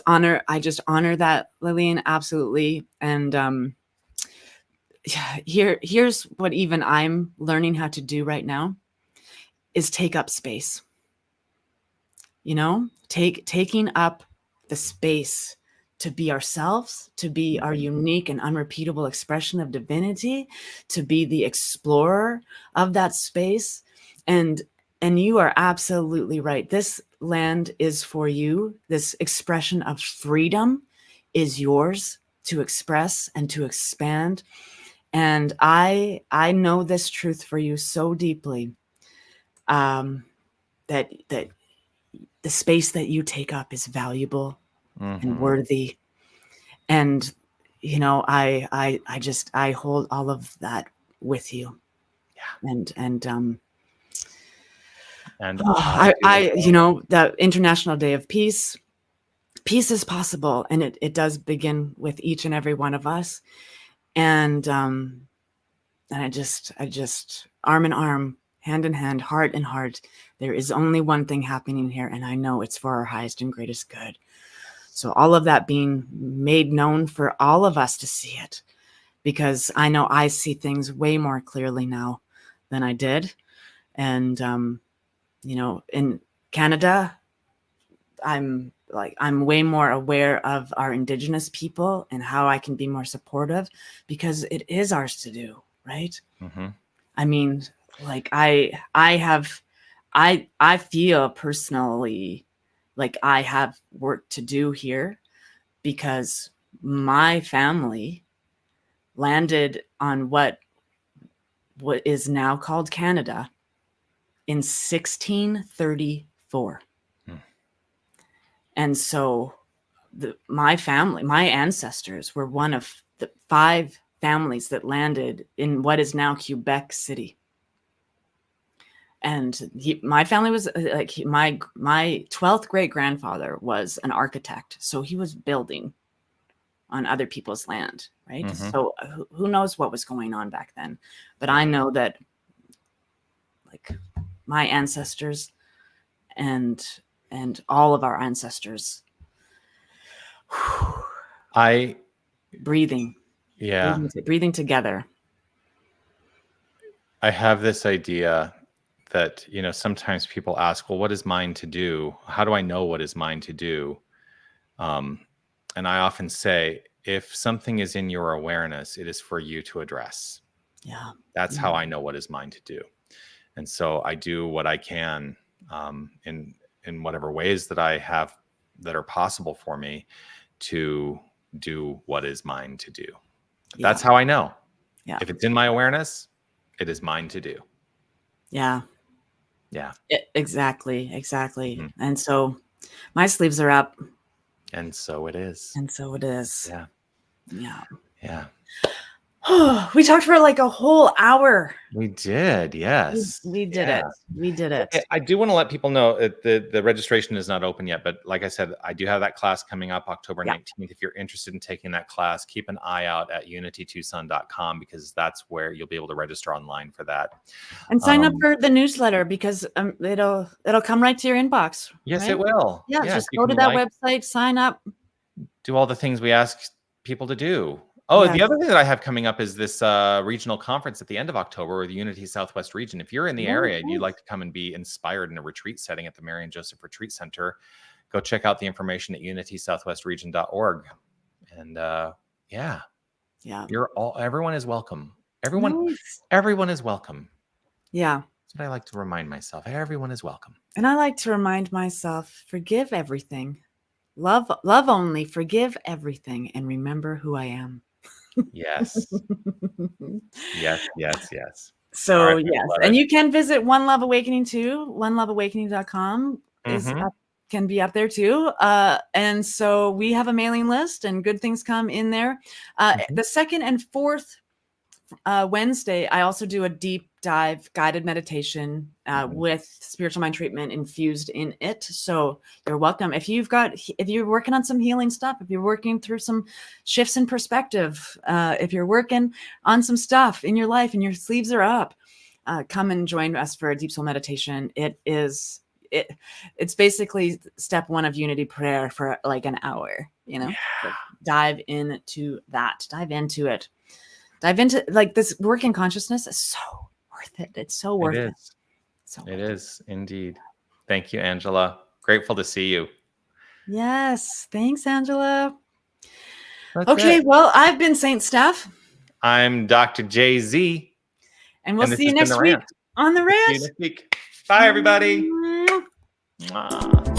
Speaker 2: honor that, Lillian, absolutely. And here's what even I'm learning how to do right now is take up space. Taking up the space to be ourselves, to be our unique and unrepeatable expression of divinity, to be the explorer of that space. And you are absolutely right. This land is for you. This expression of freedom is yours to express and to expand. And I know this truth for you so deeply, that the space that you take up is valuable and worthy. And, I hold all of that with you.
Speaker 1: Yeah.
Speaker 2: And the International Day of Peace is possible. And it does begin with each and every one of us. And I just arm in arm, hand in hand, heart in heart, there is only one thing happening here, and I know it's for our highest and greatest good. So all of that being made known for all of us to see it, because I know I see things way more clearly now than I did. And, in Canada, I'm way more aware of our Indigenous people and how I can be more supportive, because it is ours to do, right? I mean, I feel personally like I have work to do here, because my family landed on what is now called Canada in 1634. And so my ancestors were one of the 5 families that landed in what is now Quebec City. And my family was my 12th great grandfather was an architect. So he was building on other people's land, right? So who knows what was going on back then? But I know that my ancestors and all of our ancestors, breathing together.
Speaker 1: I have this idea that, sometimes people ask, well, what is mine to do? How do I know what is mine to do? And I often say, if something is in your awareness, it is for you to address.
Speaker 2: Yeah.
Speaker 1: That's how I know what is mine to do. And so I do what I can in whatever ways that I have that are possible for me to do what is mine to do. That's how I know.
Speaker 2: Yeah.
Speaker 1: If it's in my awareness, it is mine to do.
Speaker 2: Yeah.
Speaker 1: Yeah.
Speaker 2: Exactly. And so my sleeves are up.
Speaker 1: And so it is.
Speaker 2: Yeah.
Speaker 1: Yeah.
Speaker 2: We talked for like a whole hour.
Speaker 1: We did, yes.
Speaker 2: We did it.
Speaker 1: Okay, I do want to let people know that the registration is not open yet, but like I said, I do have that class coming up October 19th. If you're interested in taking that class, keep an eye out at unitytucson.com, because that's where you'll be able to register online for that.
Speaker 2: And sign up for the newsletter, because it'll come right to your inbox.
Speaker 1: Yes,
Speaker 2: right?
Speaker 1: it will.
Speaker 2: Yeah, just go to that website, sign up.
Speaker 1: Do all the things we ask people to do. Oh, the other thing that I have coming up is this regional conference at the end of October with the Unity Southwest region. If you're in the area and you'd like to come and be inspired in a retreat setting at the Mary and Joseph Retreat Center, go check out the information at unitysouthwestregion.org. And everyone is welcome. Everyone is welcome.
Speaker 2: Yeah.
Speaker 1: That's what I like to remind myself. Everyone is welcome.
Speaker 2: And I like to remind myself, forgive everything. Love only, forgive everything, and remember who I am.
Speaker 1: Yes. Yes.
Speaker 2: So right, yes, and you can visit One Love Awakening too. OneLoveAwakening.com can be up there too. And so we have a mailing list, and good things come in there. The second and fourth Wednesday, I also do a deep dive guided meditation with spiritual mind treatment infused in it. So you're welcome. If you're working on some healing stuff, if you're working through some shifts in perspective, if you're working on some stuff in your life and your sleeves are up, come and join us for a deep soul meditation. It is it's basically step 1 of unity prayer for like an hour, you know.
Speaker 1: Yeah.
Speaker 2: Dive into that. Dive into it. Dive into like this work in consciousness is so worth it. It's so worth it.
Speaker 1: It is indeed. Thank you, Angela. Grateful to see you.
Speaker 2: Yes. Thanks, Angela.
Speaker 1: That's
Speaker 2: okay.
Speaker 1: it.
Speaker 2: Well, I've been Saint Steph.
Speaker 1: I'm Dr. Jay-Z.
Speaker 2: And we'll see you next week on the rant.
Speaker 1: See you next week. Bye, everybody. Mwah.